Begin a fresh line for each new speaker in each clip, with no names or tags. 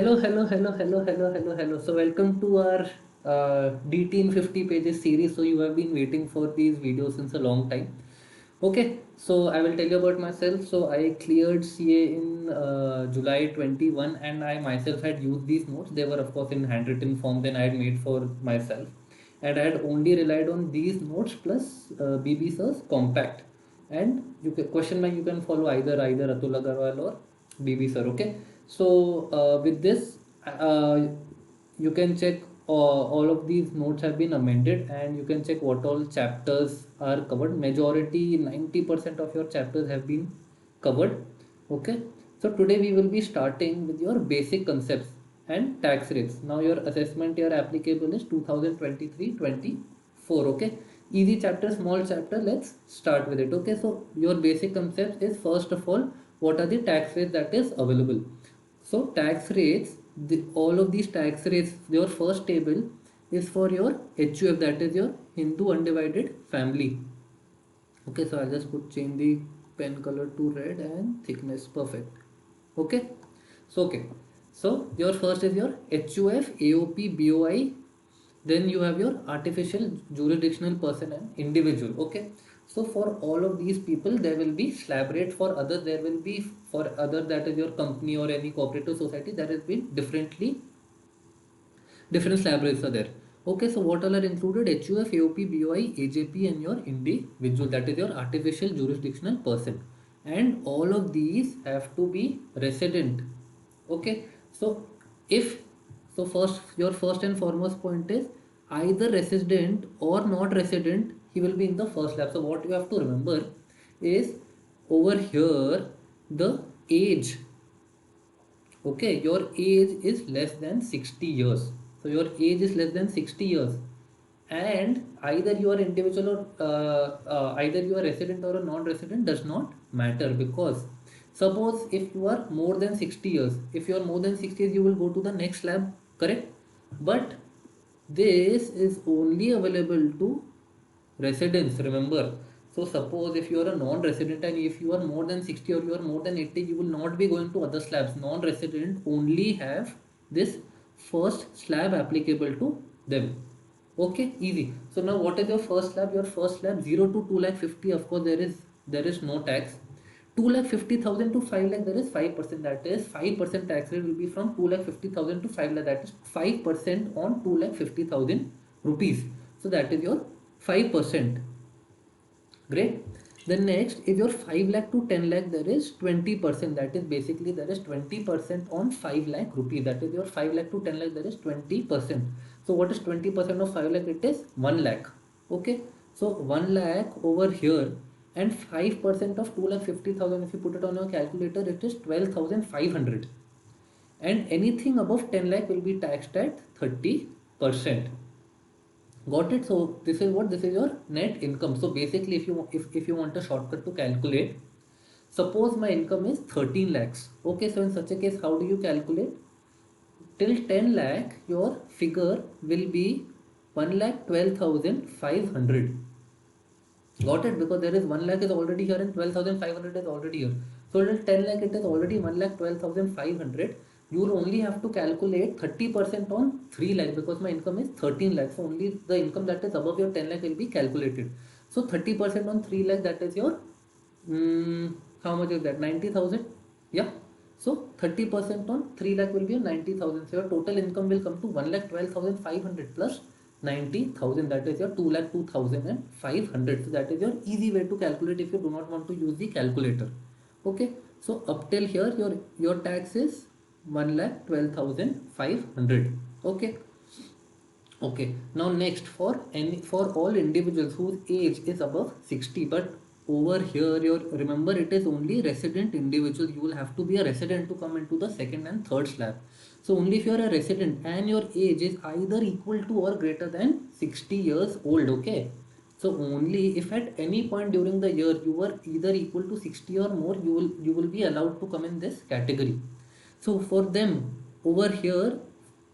Hello. So welcome to our DT in 50 pages series. So you have been waiting for these videos since a long time. Okay, so I will tell you about myself. So I cleared CA in July 21, and I myself had used these notes. They were of course in handwritten form. Then I had made for myself, and I had only relied on these notes plus BB Sir's compact. And you can question mark. You can follow either Atul Agarwal or BB Sir. Okay, so with this, you can check all of these notes have been amended, and you can check what all chapters are covered. Majority 90% of your chapters have been covered. Okay, so today we will be starting with your basic concepts and tax rates. Now your assessment year applicable is 2023-24. Okay, easy chapter, small chapter. Let's start with it. Okay, so your basic concepts is, first of all, what are the tax rates that is available. So tax rates, all of these tax rates, your first table is for your HUF, that is your Hindu undivided family. Okay, so I'll just change the pen color to red and thickness. Perfect. Okay, so your first is your HUF, AOP, BOI. Then you have your artificial jurisdictional person and individual. Okay, so for all of these people there will be slab rate. For others there will be, for other, that is your company or any cooperative society, that has been different slab rates are there. Okay, so what all are included? HUF, AOP, BOI, AJP, and your individual, that is your artificial jurisdictional person. And all of these have to be resident. Okay, so if so, first, your first and foremost point is either resident or not resident, he will be in the first slab. So what you have to remember is, over here, the age. Okay, your age is less than 60 years. So your age is less than 60 years, and either you are individual or either you are resident or a non-resident does not matter. Because suppose if you are more than 60 years, if you are more than 60 years, you will go to the next slab, correct? But this is only available to residents, remember. So suppose if you are a non-resident and if you are more than 60 or you are more than 80, you will not be going to other slabs. Non-resident only have this first slab applicable to them. Okay, easy. So now what is your first slab? Your first slab 0 to 2 lakh 50, of course there is no tax. 2 lakh 50,000 to 5 lakh, there is 5%, that is 5% tax rate will be from 2 lakh 50,000 to 5 lakh, that is 5% on 2 lakh 50,000 rupees. So that is your 5%. Great. Then next, if your 5 lakh to 10 lakh, there is 20%, that is basically there is 20% on 5 lakh rupees, that is your 5 lakh to 10 lakh, there is 20%. So what is 20% of 5 lakh? It is 1 lakh. Okay, so 1 lakh over here, and 5% of 2 lakh 50,000, if you put it on your calculator, it is 12,500. And anything above 10 lakh will be taxed at 30%. Got it? So this is what, this is your net income. So basically, if you want a shortcut to calculate, suppose my income is 13 lakhs. Okay, so in such a case, how do you calculate? Till 10 lakh, your figure will be 1,12,500. Got it? Because there is 1 lakh is already here and 12,500 is already here. So till 10 lakh, it is already 1,12,500. You will only have to calculate 30% on 3 lakh, because my income is 13 lakh. So only the income that is above your 10 lakh will be calculated. So 30% on 3 lakh, that is your, how much is that? 90,000. Yeah. So 30% on 3 lakh will be 90,000. So your total income will come to 1,12,500 plus 90,000, that is your 2,02,500. So that is your easy way to calculate if you do not want to use the calculator. Okay, so up till here your tax is 1,12,500. Okay, now next, for all individuals whose age is above 60, but over here, remember, it is only resident individual. You will have to be a resident to come into the second and third slab. So only if you are a resident and your age is either equal to or greater than 60 years old. Okay, so only if at any point during the year you were either equal to 60 or more, you will be allowed to come in this category. So for them over here,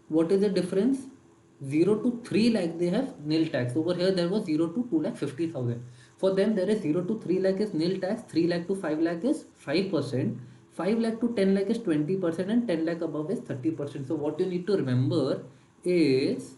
what is the difference? 0 to 3 lakh they have nil tax. Over here there was 0 to 2 lakh 50,000. For them there is 0 to 3 lakh is nil tax, 3 lakh to 5 lakh is 5%, 5 lakh to 10 lakh is 20% and 10 lakh above is 30%. So what you need to remember is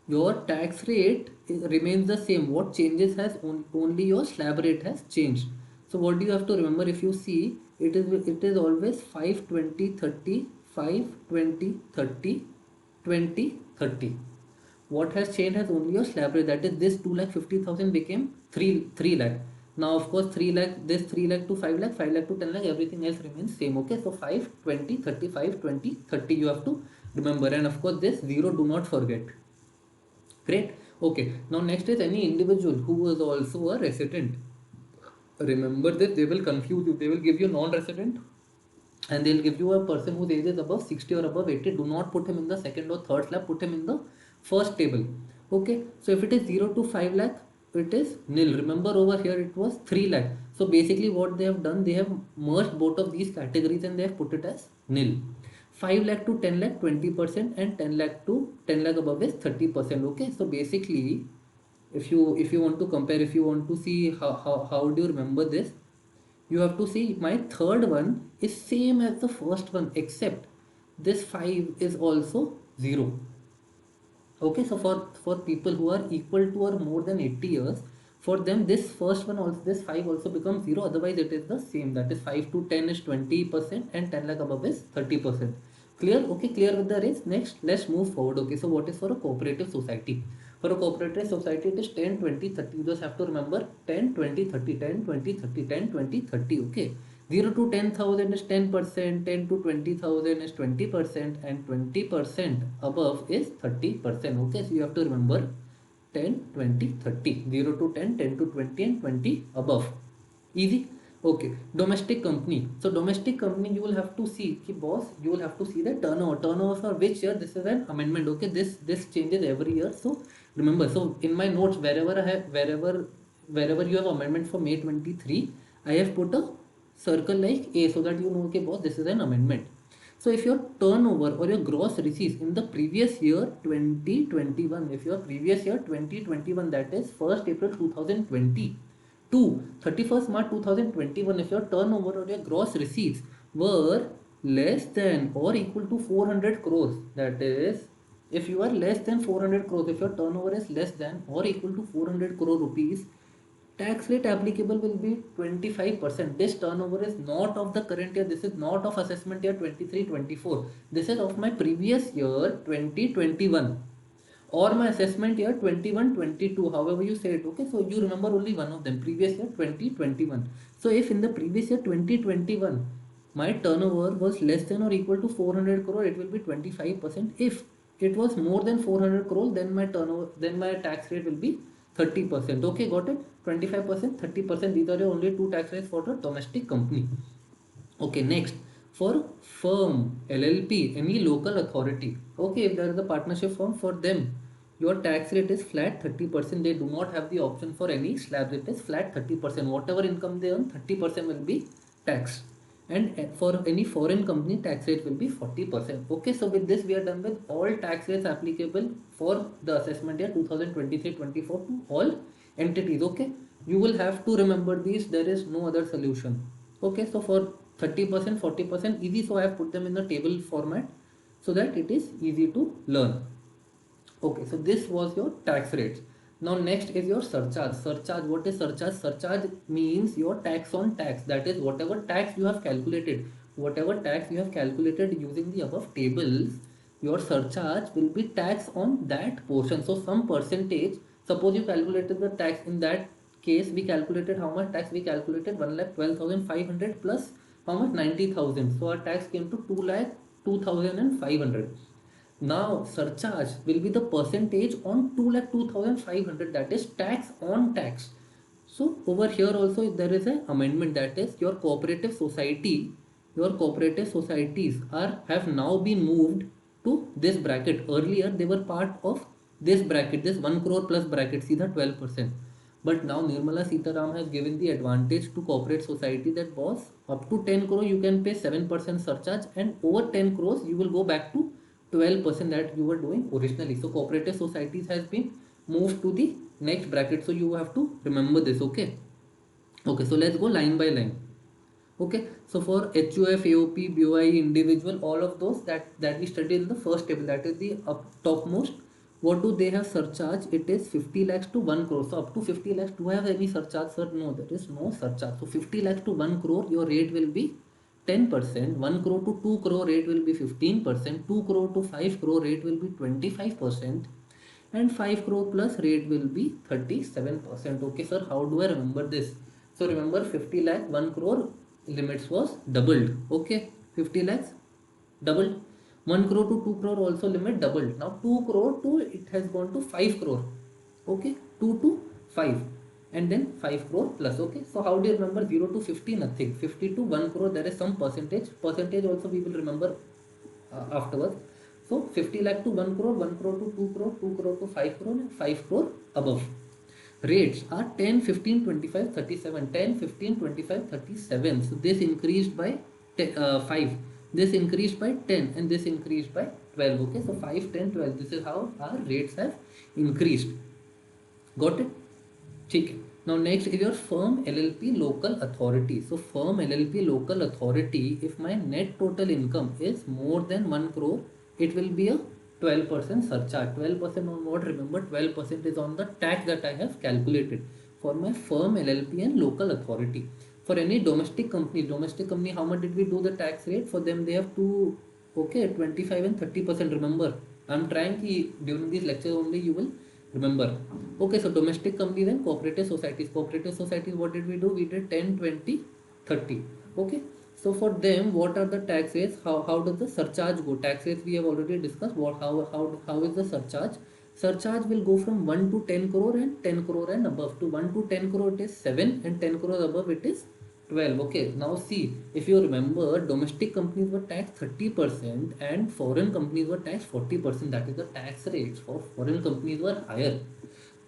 your tax rate remains the same. What changes has only your slab rate has changed. So what do you have to remember? If you see, it is always 5 20 30 5 20 30 20 30. What has changed has only your slab rate, that is this 2,50,000 became 3 lakh. Now of course 3 lakh, this 3 lakh to 5 lakh, 5 lakh to 10 lakh, everything else remains same. Okay, so 5 20 35 20 30 you have to remember, and of course this 0 do not forget. Great. Okay. Now next is any individual who was also a resident. Remember this, they will confuse you. They will give you non-resident and they'll give you a person whose age is above 60 or above 80. Do not put him in the second or third slab. Put him in the first table. Okay. So if it is 0 to 5 lakh, it is nil. Remember over here it was 3 lakh. So basically what they have done, they have merged both of these categories and they have put it as nil. 5 lakh to 10 lakh 20% and 10 lakh to 10 lakh above is 30%. Okay, so basically if you want to compare, if you want to see how do you remember this, you have to see my third one is same as the first one except this 5 is also 0. Okay, so for people who are equal to or more than 80 years, for them this first one also, this 5 also becomes 0, otherwise it is the same, that is 5 to 10 is 20% and 10 lakh above is 30%. Clear? Okay, clear with the range. Next let's move forward. Okay, so what is for a cooperative society? For a cooperative society it is 10 20 30. You just have to remember 10 20 30, 10 20 30, 10 20 30. Okay, 0 to 10,000 is 10%, 10 to 20,000 is 20%, and 20% above is 30%. Okay, so you have to remember 10 20 30, 0 to 10, 10 to 20, and 20 above. Easy. Okay, domestic company. So domestic company you will have to see ki boss, you will have to see the turnover for which year. This is an amendment. Okay, this changes every year, so remember. So in my notes, wherever you have amendment for May 23, I have put a circle like A, so that you know, okay boss, this is an amendment. So if your turnover or your gross receipts in the previous year 2021, if your previous year 2021, that is 1st April 2020 to 31st March 2021, if your turnover or your gross receipts were less than or equal to 400 crores, that is, if you are less than 400 crores, if your turnover is less than or equal to 400 crore rupees, tax rate applicable will be 25%. This turnover is not of the current year. This is not of assessment year 23-24. This is of my previous year 2021 or my assessment year 21-22. However you say it. Okay, so you remember only one of them, previous year 2021. So if in the previous year 2021 my turnover was less than or equal to 400 crore, it will be 25%. If it was more than 400 crore, then my turnover, then my tax rate will be 30%. Okay, got it? 25%, 30%. These are your only two tax rates for the domestic company. Okay, next, for firm, LLP, any local authority. Okay, if there is a partnership firm, for them your tax rate is flat 30%. They do not have the option for any slab. It is flat 30%. Whatever income they earn, 30% will be taxed. And for any foreign company, tax rate will be 40%. Okay, so with this we are done with all tax rates applicable for the assessment year 2023-24 to all entities. Okay, you will have to remember these. There is no other solution. Okay, so for 30%, 40% easy, so I have put them in the table format so that it is easy to learn. Okay, so this was your tax rates. Now next is your surcharge. Surcharge, what is surcharge? Surcharge means your tax on tax, that is whatever tax you have calculated, using the above tables, your surcharge will be tax on that portion. So some percentage, suppose you calculated the tax, in that case we calculated how much tax we calculated, 1,12,500 plus how much, 90,000. So our tax came to 2,02,500. Now surcharge will be the percentage on 2,02,500, that is tax on tax. So over here also there is an amendment, that is your cooperative society, your cooperative societies have now been moved to this bracket. Earlier they were part of this bracket, this 1 crore plus bracket, see the 12%. But now Nirmala Sitaram has given the advantage to corporate society that boss, up to 10 crore you can pay 7% surcharge, and over 10 crores you will go back to 12% that you were doing originally. So cooperative societies has been moved to the next bracket. So you have to remember this. Okay. Okay. So let's go line by line. Okay, so for HUF, AOP, BOI, individual, all of those that we studied in the first table, that is the up topmost. What do they have surcharge? It is 50 lakhs to 1 crore. So up to 50 lakhs, do I have any surcharge, sir? No, there is no surcharge. So 50 lakhs to 1 crore, your rate will be 10%. 1 crore to 2 crore rate will be 15%. 2 crore to 5 crore rate will be 25%. And 5 crore plus rate will be 37%. Okay, sir, how do I remember this? So remember 50 lakh, 1 crore limits was doubled. Okay, 50 lakhs doubled. 1 crore to 2 crore also limit doubled. Now 2 crore to it has gone to 5 crore. Okay, 2 to 5 and then 5 crore plus. Okay, so how do you remember 0 to 50? Nothing. 50 to 1 crore, there is some percentage also we will remember afterwards. So 50 lakh to 1 crore, 1 crore to 2 crore, 2 crore to 5 crore and 5 crore above. Rates are 10, 15, 25, 37. 10, 15, 25, 37. So this increased by 5. This increased by 10 and this increased by 12. Okay, so 5, 10, 12. This is how our rates have increased. Got it? ठीक है. Now next is your firm LLP local authority. So firm LLP local authority, if my net total income is more than 1 crore, it will be a 12% surcharge. 12% on what? Remember 12% is on the tax that I have calculated for my firm LLP and local authority. For any domestic company, how much did we do the tax rate? For them they have to, okay, 25 and 30%. Remember, I'm trying ki during these lectures only you will remember. Okay, so domestic companies and cooperative societies. Cooperative societies, what did we do? We did 10, 20, 30. Okay, so for them, what are the tax rates? How does the surcharge go? Tax rates we have already discussed. How is the surcharge? Surcharge will go from 1 to 10 crore and 10 crore and above. To 1 to 10 crore it is 7 and 10 crore above it is 12. Okay, now see, if you remember, domestic companies were taxed 30% and foreign companies were taxed 40%. That is, the tax rates for foreign companies were higher.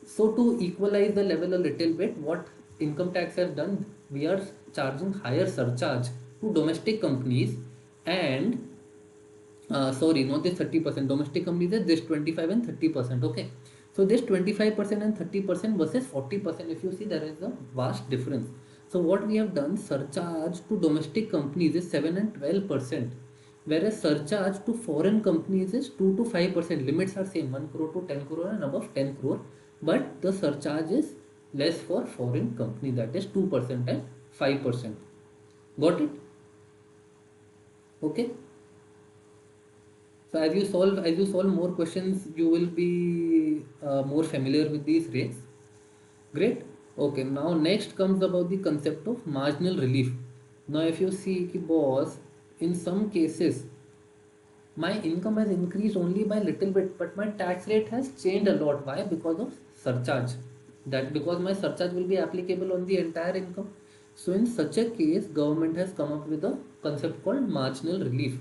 So to equalize the level a little bit, what income tax has done, we are charging higher surcharge to domestic companies. And sorry, not this 30%. Domestic companies is this 25 and 30%. Okay, so this 25% and 30% versus 40%, if you see, there is a vast difference. So what we have done, surcharge to domestic companies is 7 and 12%, whereas surcharge to foreign companies is 2 to 5%. Limits are same, 1 crore to 10 crore and above 10 crore, but the surcharge is less for foreign company, that is 2% and 5%. Got it? Okay. So as you solve more questions, you will be more familiar with these rates. Great. Okay, now next comes about the concept of marginal relief. Now if you see ki boss, in some cases my income has increased only by little bit, but my tax rate has changed a lot. Why? Because of surcharge. That because my surcharge will be applicable on the entire income. So in such a case, government has come up with a concept called marginal relief.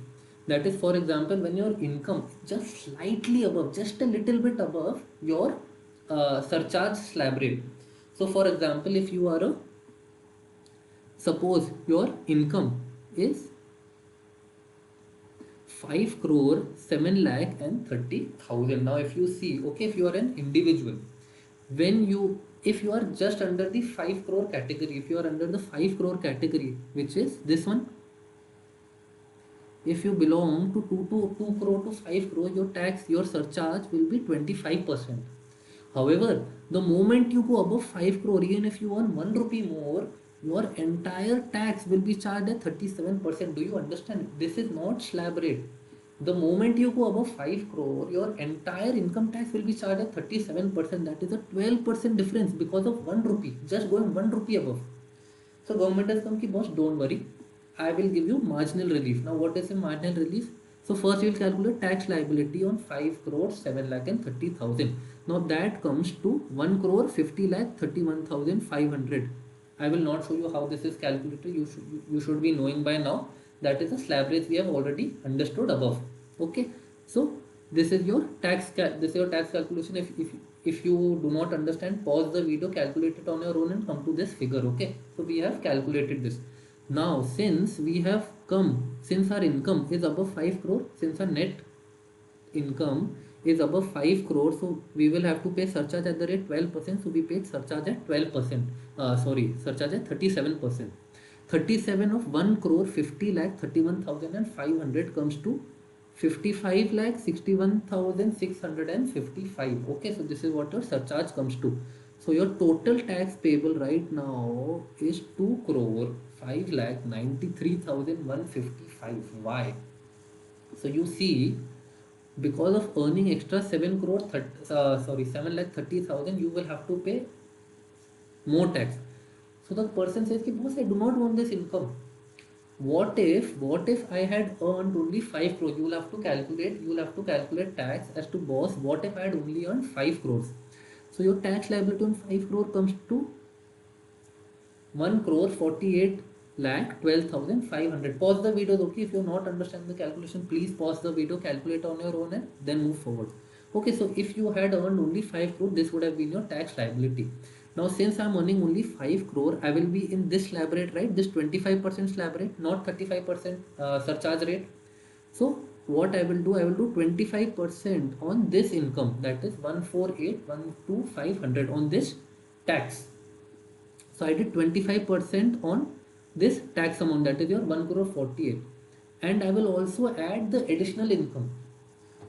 That is, for example, when your income is just slightly above, just a little bit above your surcharge slab rate. So for example, if you are a, suppose your income is 5 crore 7 lakh and 30,000. Now if you see, okay, if you are an individual, when you, if you are just under the 5 crore category, if you are under the 5 crore category, which is this one, if you belong to 2 crore to 5 crore, your tax, your surcharge will be 25%. However, the moment you go above 5 crore, even if you earn 1 rupee more, your entire tax will be charged at 37%. Do you understand? This is not slab rate. The moment you go above 5 crore, your entire income tax will be charged at 37%. That is a 12% difference because of 1 rupee, just going 1 rupee above. So government has come ki boss, don't worry, I will give you marginal relief. Now what is a marginal relief? So first you will calculate tax liability on 5 crore 7 lakh and 30,000. Now that comes to 1 crore 50 lakh 31,500. I will not show you how this is calculated. You should be knowing by now. That is the slab rate we have already understood above. Okay. So this is your tax calculation. If you do not understand, pause the video, calculate it on your own and come to this figure. Okay. So we have calculated this. Now since our income is above 5 crore, since our net income is above 5 crore, so we will have to pay surcharge at the rate 12%. So we paid surcharge at 12%. Surcharge at 37%. 37 of 1 crore 50 lakh 31,500 comes to 55 lakh 61,655. Okay, so this is what your surcharge comes to. So your total tax payable right now is 2 crore 5 lakh 93,155. Why? So you see, because of earning extra 7 crore 7 lakh 30,000, you will have to pay more tax. So the person says ki boss, I do not want this income. What if I had earned only 5 crores? You will have to calculate tax as to boss, what if I had only earned 5 crores? So your tax liability on 5 crore comes to 1 crore 48 lakh 12,500. Pause the video, okay? If you not understand the calculation, please pause the video, calculate on your own and then move forward. Okay, so if you had earned only 5 crore, this would have been your tax liability. Now since I'm earning only 5 crore, I will be in this slab rate, right? This 25% slab rate, not 35% surcharge rate. So what I will do, I will do 25% on this income, that is 148,125,500 on this tax. So I did 25% on this tax amount, that is your 1 crore 48, and I will also add the additional income.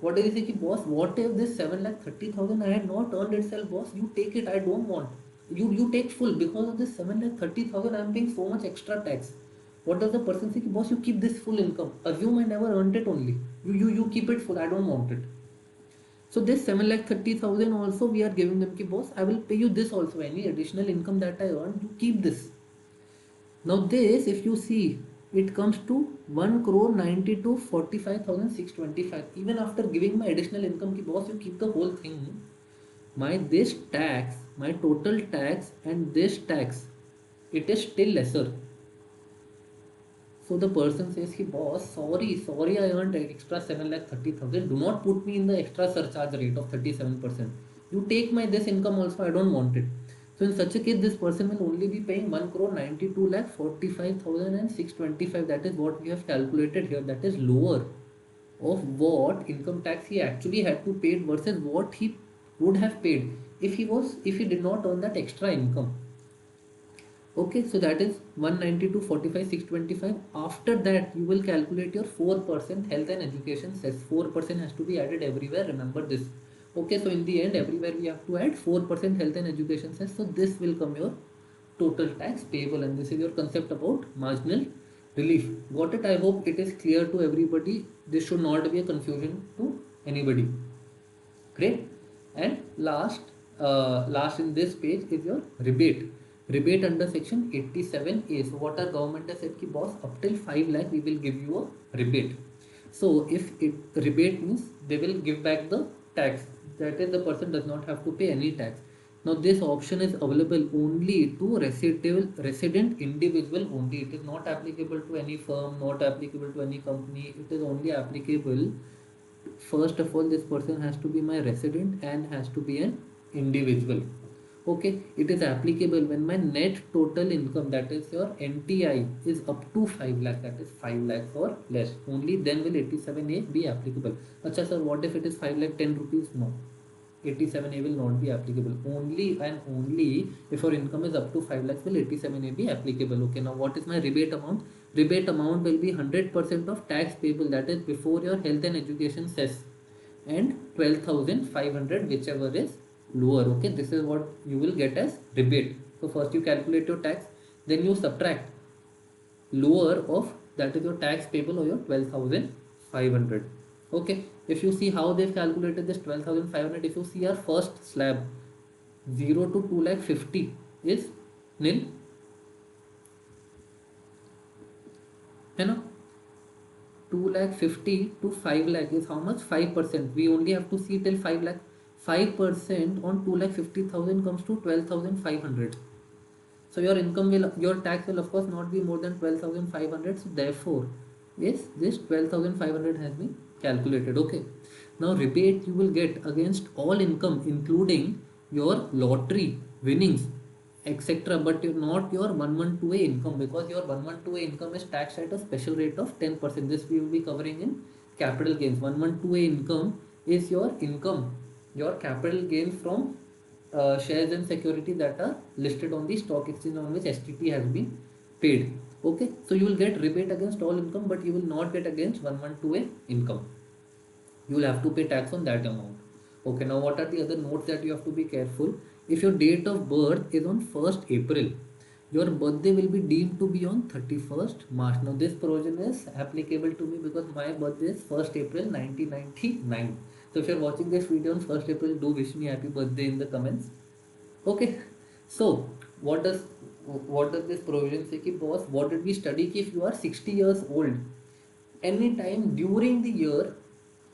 What do you say, boss? What if this 7,30,000 I had not earned itself, boss? You take it. I don't want. You take full, because of this 7,30,000 I am paying so much extra tax. What does the person say, boss? You keep this full income. Assume I never earned it only. You keep it full. I don't want it. So this 7,30,000 also we are giving them, ki boss, I will pay you this also. Any additional income that I earn, you keep this. Now this, if you see, it comes to 1 crore 92,45,625. Even after giving my additional income, ki boss, you keep the whole thing. My this tax, my total tax and this tax, it is still lesser. So the person says, ki boss, sorry, I earned extra 7,30,000. Do not put me in the extra surcharge rate of 37%. You take my this income also, I don't want it. So in such a case, this person will only be paying 1 crore 92 lakh 45,625. That is what we have calculated here. That is lower of what income tax he actually had to pay versus what he would have paid if he did not earn that extra income. Okay, so that is 192 45 625. After that, you will calculate your 4% health and education cess. 4% has to be added everywhere. Remember this. Okay, so in the end, everywhere we have to add 4% health and education cess. So this will come your total tax payable, and this is your concept about marginal relief. Got it? I hope it is clear to everybody. This should not be a confusion to anybody. Great. And last in this page is your rebate under section 87A. So what our government has said, ki boss, up till 5 lakh we will give you a rebate. So if rebate means they will give back the tax, that is the person does not have to pay any tax. Now this option is available only to resident individual only. It is not applicable to any firm, not applicable to any company. It is only applicable, first of all, this person has to be my resident and has to be an individual. Okay, it is applicable when my net total income, that is your NTI, is up to 5 lakh, that is 5 lakhs or less. Only then will 87A be applicable. Acha sir, what if it is 5 lakh 10 rupees? No, 87A will not be applicable. Only and only if your income is up to 5 lakhs will 87A be applicable. Okay, now what is my rebate amount? Rebate amount will be 100% of tax payable, that is before your health and education cess, and 12,500 whichever is lower. Okay, this is what you will get as rebate. So first you calculate your tax, then you subtract lower of, that is your tax payable, or your 12,500. Okay, if you see how they've calculated this 12,500, if you see our first slab 0 to 2 lakh 50 is nil, है ना? 2 lakh 50 to 5 lakh is how much? 5%. We only have to see till 5 lakh. 5% on 2 lakh 50,000 comes to 12,500. So your tax will of course not be more than 12,500. So therefore, yes, this 12,500 has been calculated. Okay. Now rebate you will get against all income, including your lottery winnings, etc., but not your 112A income, because your 112A income is taxed at a special rate of 10%. This we will be covering in capital gains. 112A income is your income, your capital gains from shares and securities that are listed on the stock exchange on which STT has been paid. Okay, so you will get rebate against all income, but you will not get against 112A income. You will have to pay tax on that amount. Okay, now what are the other notes that you have to be careful? If your date of birth is on 1st April, your birthday will be deemed to be on 31st March. Now this provision is applicable to me because my birthday is 1st April 1999. So if you're watching this video on 1st April, do wish me happy birthday in the comments. Okay, so what does what does this provision say? Ki boss, what did we study? Ki if you are 60 years old, anytime during the year,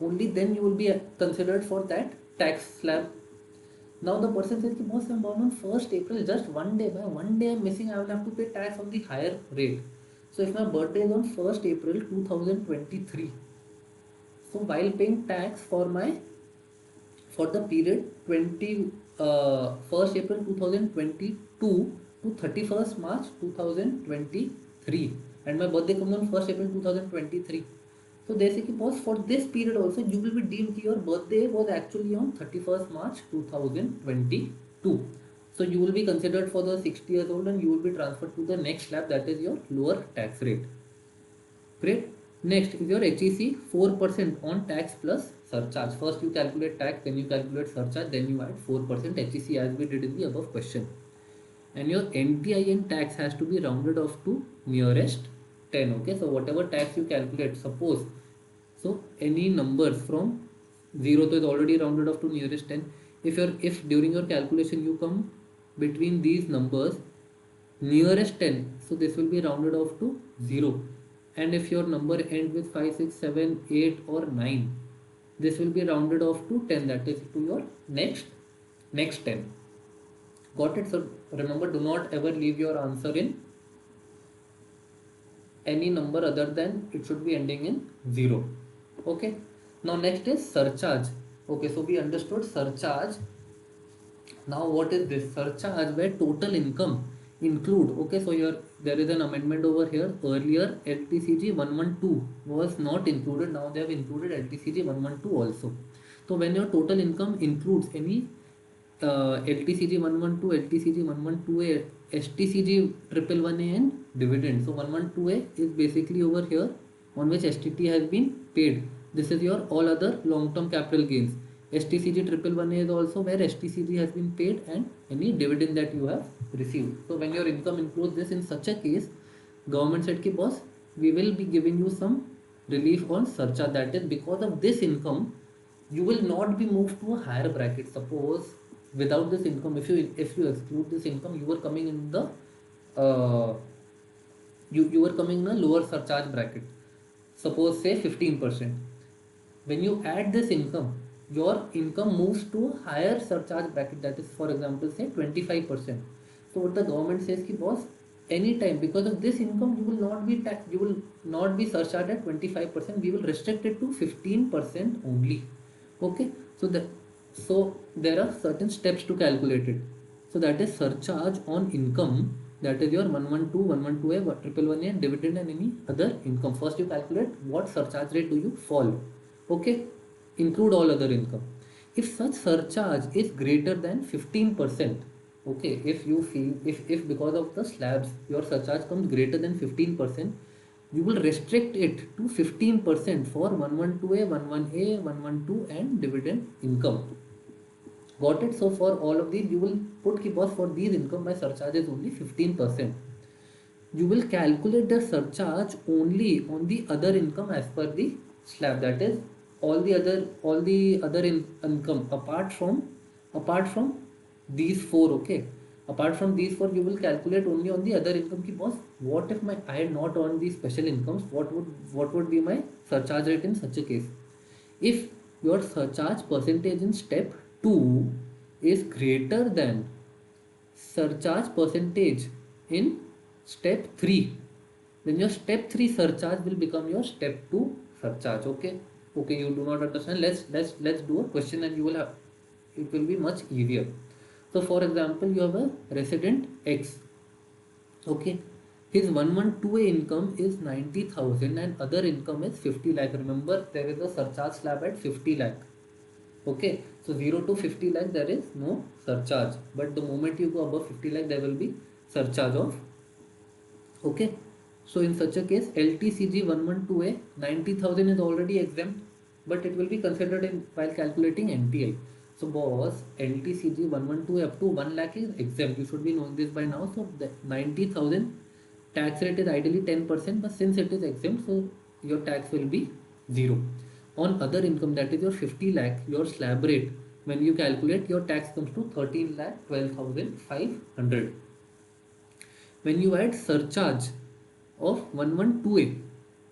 only then you will be considered for that tax slab. Now the person says, ki, boss, I'm born on 1st April, just one day. By one day I'm missing, I will have to pay tax on the higher rate. So if my birthday is on 1st April 2023, so while paying tax for the period 1st April 2022 to 31st March 2023, and my birthday comes on 1st April 2023. So they say, boss, for this period also you will be deemed your birthday was actually on 31st March 2022. So you will be considered for the 60 years old and you will be transferred to the next slab, that is your lower tax rate. Great. Next is your HEC 4% on tax plus surcharge. First you calculate tax, then you calculate surcharge, then you add 4% HEC as we did in the above question. And your NTIN tax has to be rounded off to nearest 10. Okay, so whatever tax you calculate, suppose, so any numbers from 0 to is already rounded off to nearest 10. If during your calculation you come between these numbers nearest 10, so this will be rounded off to 0. And if your number ends with 5, 6, 7, 8 or 9, this will be rounded off to 10, that is to your next 10. Got it? So remember, do not ever leave your answer in any number other than it should be ending in 0. Okay, now next is surcharge. Okay, so we understood surcharge. Now what is this? Surcharge where total income include. Okay, so there is an amendment over here. Earlier LTCG 112 was not included, now they have included LTCG 112 also. So when your total income includes any LTCG 112, LTCG 112A, STCG 111A and dividend. So 112A is basically over here on which STT has been paid. This is your all other long-term capital gains. STCG 111A is also where STCG has been paid and any dividend that you have received. So when your income includes this, in such a case, government said ki boss, we will be giving you some relief on surcharge. That is, because of this income, you will not be moved to a higher bracket. Suppose without this income, if you exclude this income, you were coming in the you were coming in a lower surcharge bracket. Suppose say 15%. When you add this income, your income moves to a higher surcharge bracket, that is, for example, say 25%. So what the government says ki boss, anytime because of this income you will not be surcharged at 25%, we will restrict it to 15% only. Okay, so there are certain steps to calculate it. So that is surcharge on income, that is your 112, 112A, 111A and dividend and any other income. First you calculate what surcharge rate do you fall. Okay, include all other income. If such surcharge is greater than 15%, okay, if you feel if because of the slabs your surcharge comes greater than 15%, you will restrict it to 15% for 112A, 11A, 112 and dividend income. Got it? So for all of these you will put ki boss, for these income my surcharge is only 15%. You will calculate the surcharge only on the other income as per the slab, that is all the other income apart from these four. Okay, apart from these four you will calculate only on the other income ki boss, what if I had not earned these special incomes, what would be my surcharge rate in such a case? If your surcharge percentage in step 2 is greater than surcharge percentage in step 3, then your step 3 surcharge will become your step 2 surcharge. Okay, you do not understand, let's do a question and you will have, it will be much easier. So for example, you have a resident X. Okay, his 112A income is 90,000 and other income is 50 lakh. Remember, there is a surcharge slab at 50 lakh. Okay, so 0 to 50 lakh there is no surcharge, but the moment you go above 50 lakh there will be surcharge of. Okay, So in such a case, LTCG 112A 90,000 is already exempt, but it will be considered in while calculating NTI. So boss, LTCG 112A up to 1 lakh is exempt. You should be knowing this by now. So the 90,000 tax rate is ideally 10%, but since it is exempt, so your tax will be 0. On other income, that is your 50 lakh, your slab rate, when you calculate, your tax comes to 13 lakh 12,500. When you add surcharge of 112A,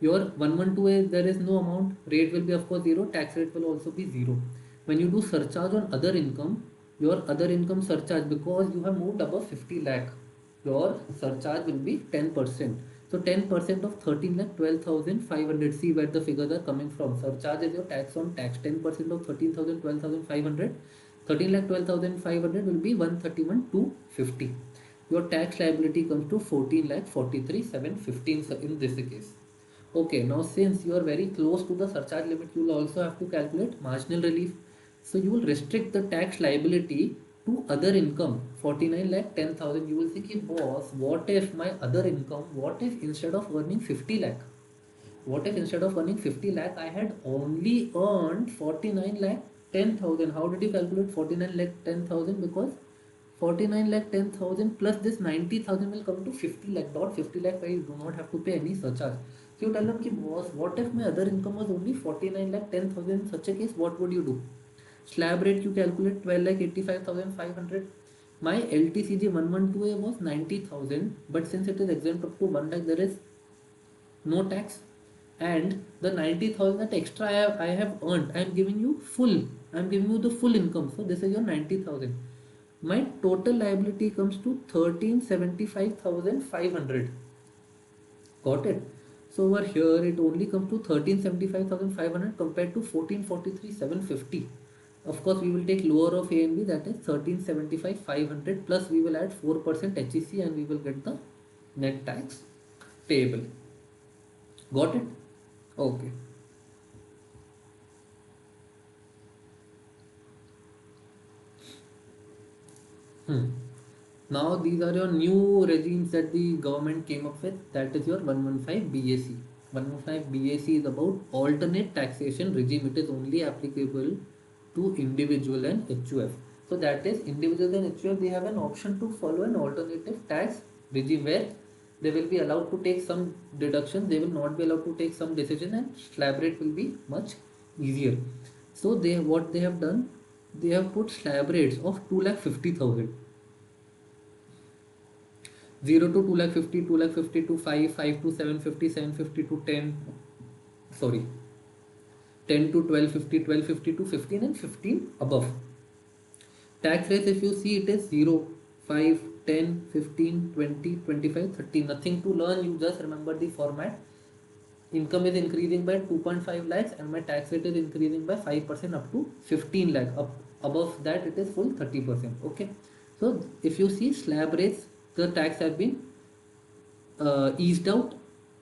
your 112A, there is no amount, rate will be of course 0, tax rate will also be 0. When you do surcharge on other income, your other income surcharge, because you have moved above 50 lakh, your surcharge will be 10%. So 10% of 13 lakh 12,500, see where the figures are coming from. Surcharge is your tax on tax. 10% of 13,000 12,500, 13 lakh 12,500 will be 131,250. Your tax liability comes to 14 lakh 43,715 in this case. Okay, now since you are very close to the surcharge limit, you will also have to calculate marginal relief. So you will restrict the tax liability to other income 49 lakh 10,000. You will say, ki, boss, what if my other income, what if instead of earning 50 lakh, what if instead of earning 50 lakh, I had only earned 49 lakh 10,000? How did you calculate 49 lakh 10,000? Because 49 lakh 10,000 plus this 90,000 will come to 50 lakh. Dot 50 lakh where you do not have to pay any surcharge. So you tell them, ki, boss, what if my other income was only 49 lakh 10,000? In such a case, what would you do? Slab rate you calculate 12 lakh 85,500. My LTCG 112A was 90,000, but since it is exempt up to 1 lakh, there is no tax, and the 90,000 that extra I have earned, I am giving you full, I am giving you the full income. So this is your 90,000. My total liability comes to 13,75,500. Got it? So over here it only comes to 13,75,500 compared to 14,43,750. Of course, we will take lower of A and B, that is 13,75,500, plus we will add 4% HEC and we will get the net tax payable. Got it? Okay. Now these are your new regimes that the government came up with. That is your 115 BAC. 115 BAC is about alternate taxation regime. It is only applicable to individual and HUF. So that is individuals and HUF, they have an option to follow an alternative tax regime where they will be allowed to take some deductions, they will not be allowed to take some decision, and slab rate will be much easier. So they, what they have done, they have put slab rates of 2,50,000, 0 to 2,50,000, 2,50,000 to 5, 5 to 750, 750 to 10, sorry, 10 to 1250, 1250 to 15, and 15 above. Tax rates, if you see, it is 0, 5, 10, 15, 20, 25, 30. Nothing to learn, you just remember the format. Income is increasing by 2.5 lakhs and my tax rate is increasing by 5% up to 15 lakh. Up above that it is full 30%. Okay. So if you see slab rates, the tax have been eased out,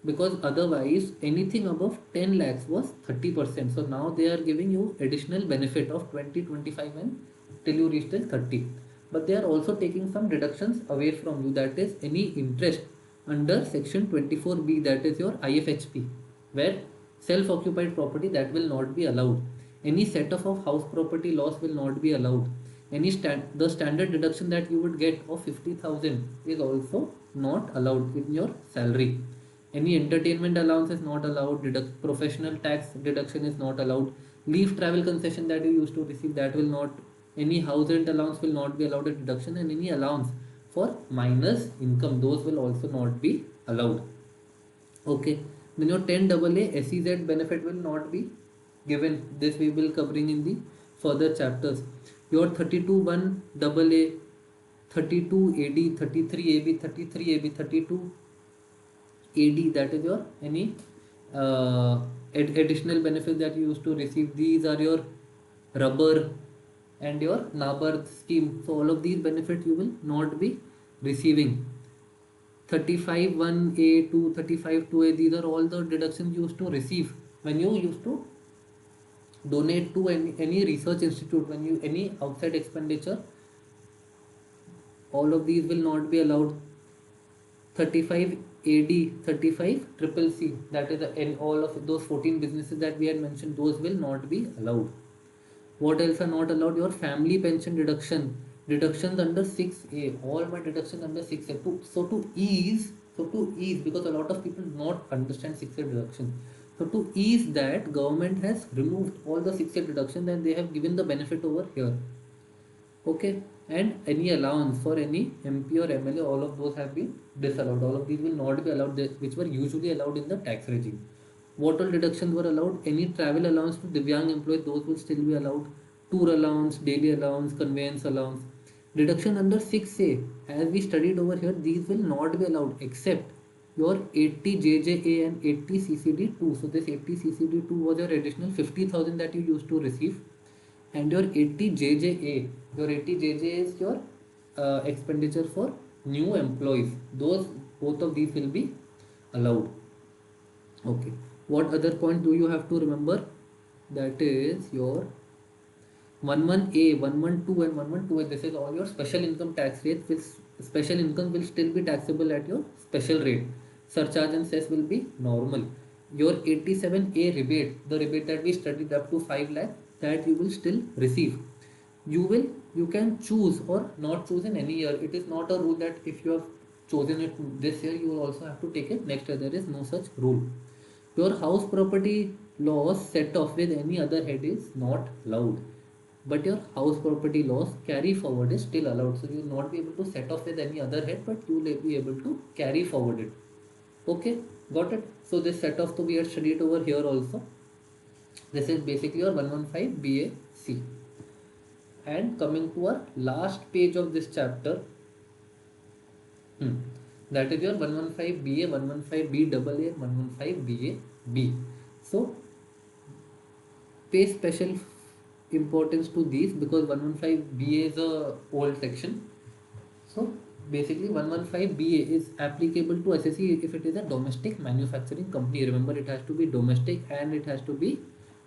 because otherwise anything above 10 lakhs was 30%. So now they are giving you additional benefit of 20, 25 and till you reach till 30. But they are also taking some deductions away from you, that is any interest under section 24B, that is your IFHP, where self-occupied property, that will not be allowed. Any set off of house property loss will not be allowed. Any the standard deduction that you would get of 50,000 is also not allowed in your salary. Any entertainment allowance is not allowed. Professional tax deduction is not allowed. Leave travel concession that you used to receive, that will not. Any house rent allowance will not be allowed a deduction, and any allowance for minus income, those will also not be allowed. Okay. Then your 10AA SEZ benefit will not be given. This we will covering in the further chapters. Your 32(1) AA, 32 AD, 33 AB, 33 AB, 32 AD, that is your any additional benefits that you used to receive. These are your rubber and your NABARD scheme. So all of these benefits you will not be receiving. 35(1)A to 35(2)A, these are all the deductions you used to receive when you used to donate to any research institute, when you any outside expenditure. All of these will not be allowed. 35 AD 35 triple C, that is in all of those 14 businesses that we had mentioned, those will not be allowed. What else are not allowed? Your family pension deductions under 6A. All my deductions under 6A. So to ease, because a lot of people do not understand 6A deduction. So to ease that, government has removed all the 6A deductions and they have given the benefit over here. Okay, and any allowance for any MP or MLA, all of those have been disallowed. All of these will not be allowed, which were usually allowed in the tax regime. What all deductions were allowed? Any travel allowance to Divyang employees, those will still be allowed. Tour allowance, daily allowance, conveyance allowance. Deduction under 6A, as we studied over here, these will not be allowed except your 80 JJA and 80 CCD2. So this 80 CCD2 was your additional 50,000 that you used to receive, and your 80 JJA, your 80 JJA is your expenditure for new employees. Those, both of these will be allowed. Okay, what other point do you have to remember? That is your 11A, 112 and 112A. This is all your special income tax rates. Special income will still be taxable at your special rate. Surcharge and cess will be normal. Your 87A rebate, the rebate that we studied up to 5 lakh, that you will still receive. You can choose or not choose in any year. It is not a rule that if you have chosen it this year, you will also have to take it next year. There is no such rule. Your house property loss set off with any other head is not allowed, but your house property loss carry forward is still allowed. So you will not be able to set off with any other head, but you will be able to carry forward it. Okay, got it? So this set off to be studied over here also. This is basically your 115 BAC. And coming to our last page of this chapter, that is your 115 BA, 115 BAA, 115 BAB. So pay special importance to these because 115 BA is a old section. So basically 115 BA is applicable to SSE if it is a domestic manufacturing company. Remember, it has to be domestic and it has to be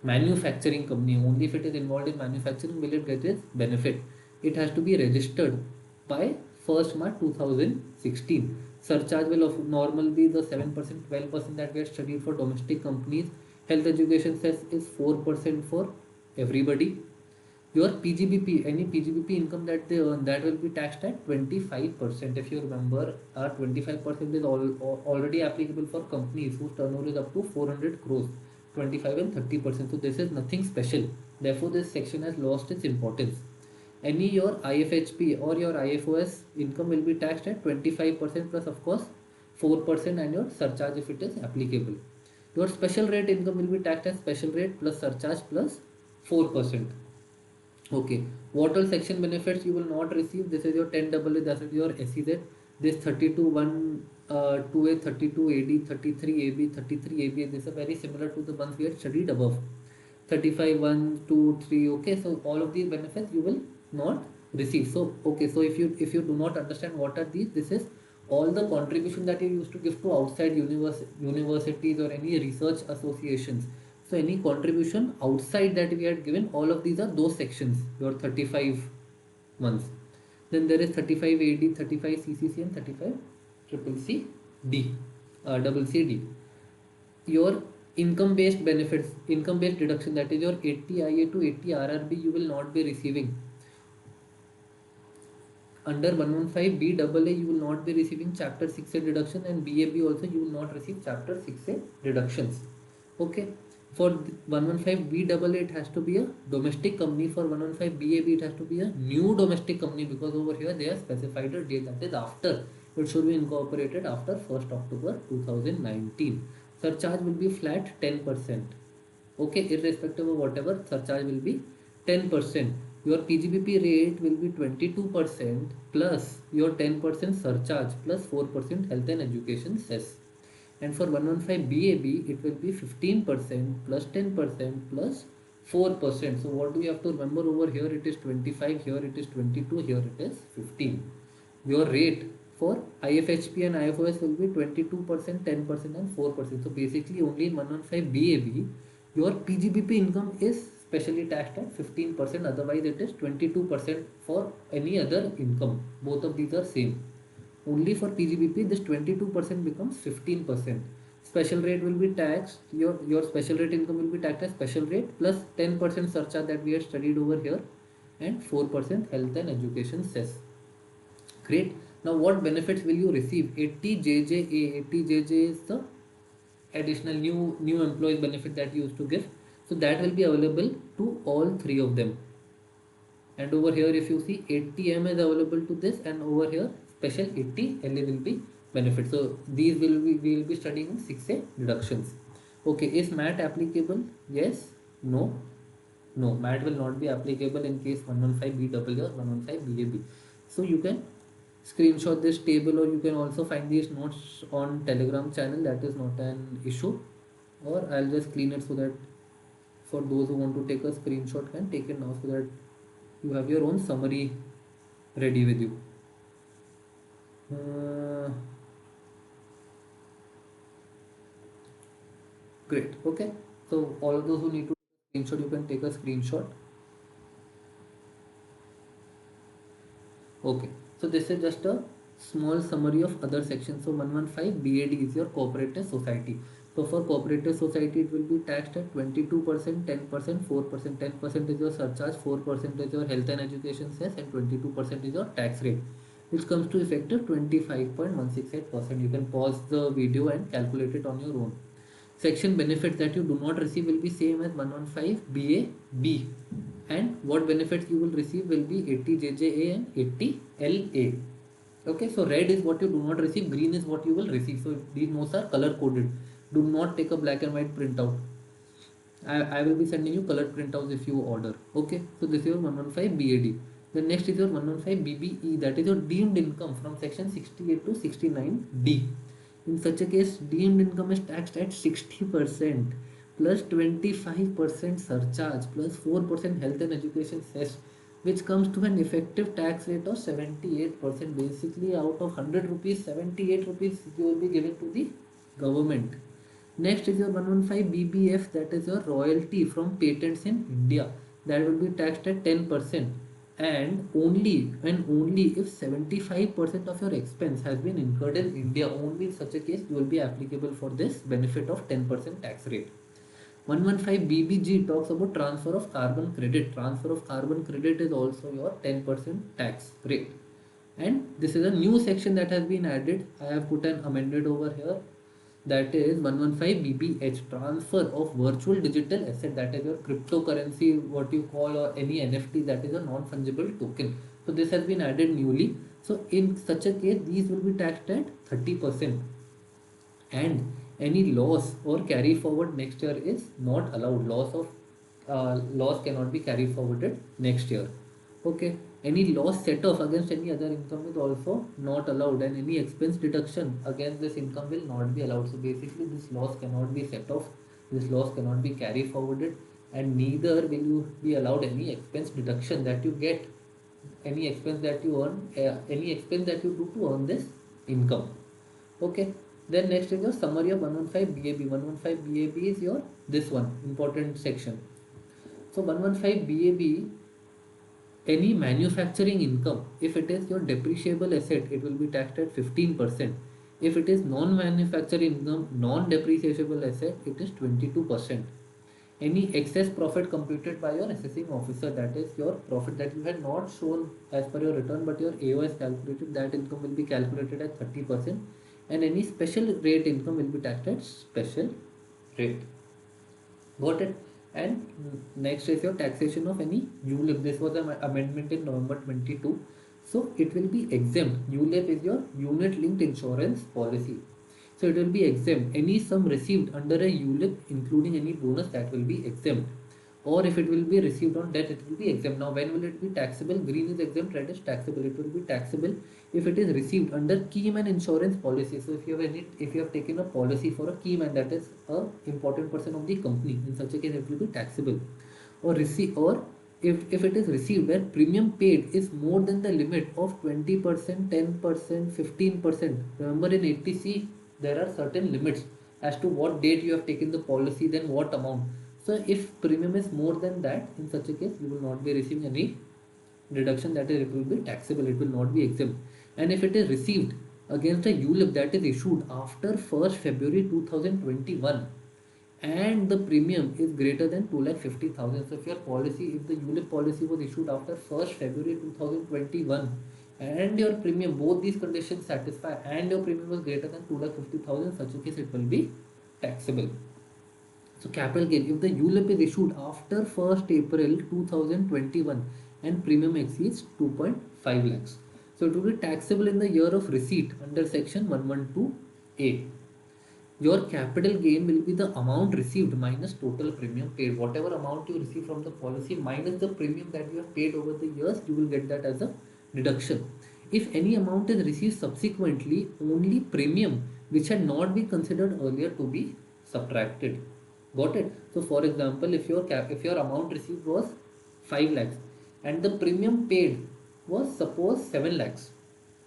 manufacturing company. Only if it is involved in manufacturing will it get its benefit. It has to be registered by 1st March 2016. Surcharge will of normal be the 7%, 12% that we had studied for domestic companies. Health education cess is 4% for everybody. Your PGBP, any PGBP income that they earn, that will be taxed at 25%. If you remember, 25% is already applicable for companies whose turnover is up to 400 crores, 25 and 30%. So this is nothing special. Therefore, this section has lost its importance. Any your IFHP or your IFOS income will be taxed at 25% plus of course 4% and your surcharge if it is applicable. Your special rate income will be taxed at special rate plus surcharge plus 4%. Okay, what all section benefits you will not receive? This is your 10AA, that is your SEZ. This 32(1)(2)A, 32AD, 33AB, 33ABA. This is very similar to the ones we had studied above. 35, 1, 2, 3. Okay, so all of these benefits you will not receive. So okay, so if you do not understand what are these, this is all the contribution that you used to give to outside universities or any research associations. So any contribution outside that we had given, all of these are those sections, your 35 months. Then there is 35 AD, 35 CCC and 35 triple C D, double C D. Your income based benefits, income based deduction, that is your 80 IA to 80 RRB, you will not be receiving. Under 115 BAA, you will not be receiving chapter 6A deduction, and BAB also you will not receive chapter 6A deductions. Okay. For 115 BAA, it has to be a domestic company. For 115 BAB, it has to be a new domestic company because over here they have specified a date, that is after. It should be incorporated after 1st October 2019. Surcharge will be flat 10%. Okay, irrespective of whatever, surcharge will be 10%. Your PGBP rate will be 22% plus your 10% surcharge plus 4% health and education cess. And for 115 BAB, it will be 15% plus 10% plus 4%. So what do you have to remember over here? It is 25, here it is 22, here it is 15. Your rate for IFHP and IFOS will be 22%, 10% and 4%. So basically only in 115 BAB, your PGBP income is specially taxed at 15%. Otherwise it is 22% for any other income. Both of these are same. only for PGBP this 22% becomes 15%. Special rate will be taxed, your special rate income will be taxed as special rate plus 10% surcharge that we had studied over here, and 4% health and education cess. Great. Now what benefits will you receive? 80JJA. 80JJ is the additional new employee benefit that you used to give. So that will be available to all three of them. And over here if you see 80M is available to this, and over here special 80LA will be benefit. So these will be, we will be studying in 6A deductions. Okay, is MAT applicable? Yes, no. No, MAT will not be applicable in case 115BEE or 115BAB. So you can screenshot this table, or you can also find these notes on Telegram channel. That is not an issue. Or I'll just clean it so that for those who want to take a screenshot can take it now, so that you have your own summary ready with you. Great. Okay, so all of those who need to take a screenshot, you can take a screenshot. Okay, so this is just a small summary of other sections. So 115 BAD is your cooperative society. So for cooperative society, it will be taxed at 22%, 10%, 4%. 10% is your surcharge, 4% is your health and education cess, and 22% is your tax rate, which comes to effective 25.168%. You can pause the video and calculate it on your own. Section benefits that you do not receive will be same as 115 BAB, and what benefits you will receive will be 80JJA and 80LA. Okay, so red is what you do not receive, green is what you will receive. So these notes are color coded. Do not take a black and white printout. I will be sending you colored printouts if you order. Okay, so this is your 115 BAD. The next is your 115 BBE, that is your deemed income from section 68 to 69D. In such a case, deemed income is taxed at 60% plus 25% surcharge plus 4% health and education cess, which comes to an effective tax rate of 78%. Basically, out of 100 rupees, 78 rupees you will be giving to the government. Next is your 115 BBF, that is your royalty from patents in India. That will be taxed at 10%, and only if 75% of your expense has been incurred in India, only in such a case you will be applicable for this benefit of 10% tax rate. 115 BBG talks about transfer of carbon credit. Transfer of carbon credit is also your 10% tax rate. And this is a new section that has been added. I have put an amended over here. That is 115 BBH, transfer of virtual digital asset, that is your cryptocurrency, what you call, or any NFT, that is a non-fungible token. So this has been added newly. So in such a case, these will be taxed at 30%, and any loss or carry forward next year is not allowed. Loss cannot be carried forwarded next year. Okay, any loss set off against any other income is also not allowed, and any expense deduction against this income will not be allowed. So basically this loss cannot be set off, this loss cannot be carried forwarded, and neither will you be allowed any expense deduction that you get, any expense that you earn, any expense that you do to earn this income. Okay, then next is your summary of 115 BAB. 115 BAB is your this one important section. So 115 BAB, any manufacturing income, if it is your depreciable asset, it will be taxed at 15%. If it is non-manufacturing income, non-depreciable asset, it is 22%. Any excess profit computed by your assessing officer, that is your profit that you had not shown as per your return but your AO has calculated, that income will be calculated at 30%, and any special rate income will be taxed at special rate. Got it? And next is your taxation of any ULIP. This was an amendment in November 22. So it will be exempt. ULIP is your unit linked insurance policy. So it will be exempt. Any sum received under a ULIP, including any bonus, that will be exempt. Or if it will be received on debt, it will be exempt. Now when will it be taxable? Green is exempt, red is taxable. It will be taxable if it is received under Keyman insurance policy. So if you have taken a policy for a Keyman, that is a important person of the company, in such a case it will be taxable. Or if it is received where premium paid is more than the limit of 20%, 10%, 15%. Remember in 80C there are certain limits as to what date you have taken the policy, then what amount. So if premium is more than that, in such a case you will not be receiving any deduction, that is it will be taxable, it will not be exempt. And if it is received against a ULIP that is issued after 1st February 2021 and the premium is greater than 2,50,000. So if your policy, if the ULIP policy was issued after 1st February 2021 and your premium, both these conditions satisfy and your premium was greater than 2,50,000, such a case it will be taxable. So capital gain, if the ULIP is issued after 1st April 2021 and premium exceeds 2.5 lakhs. So it will be taxable in the year of receipt under section 112A. Your capital gain will be the amount received minus total premium paid. Whatever amount you receive from the policy minus the premium that you have paid over the years, you will get that as a deduction. If any amount is received subsequently, only premium which had not been considered earlier to be subtracted. Got it? So for example, if your amount received was 5 lakhs and the premium paid was suppose 7 lakhs.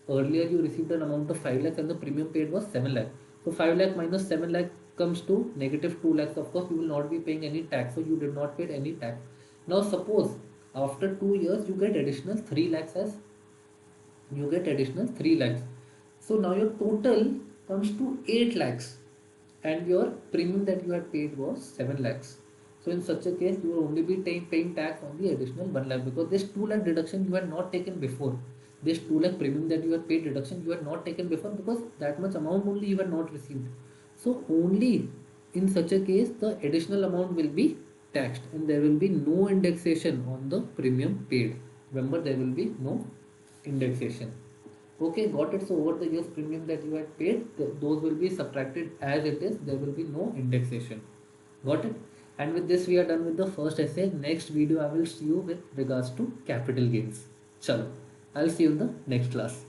Earlier you received an amount of 5 lakhs and the premium paid was 7 lakhs. So 5 lakh minus 7 lakh comes to negative 2 lakhs. Of course, you will not be paying any tax. So you did not pay any tax. Now suppose after 2 years you get additional 3 lakhs as you get additional 3 lakhs. So now your total comes to 8 lakhs and your premium that you had paid was 7 lakhs. So in such a case, you will only be paying tax on the additional 1 lakh because this 2 lakh deduction you had not taken before. This 2 lakh premium that you had paid deduction you had not taken before because that much amount only you had not received. So only in such a case the additional amount will be taxed and there will be no indexation on the premium paid. Remember, there will be no indexation. Okay, got it. So over the years premium that you had paid, those will be subtracted as it is. There will be no indexation. Got it? And with this we are done with the first essay. Next video I will see you with regards to capital gains. Chalo, I'll see you in the next class.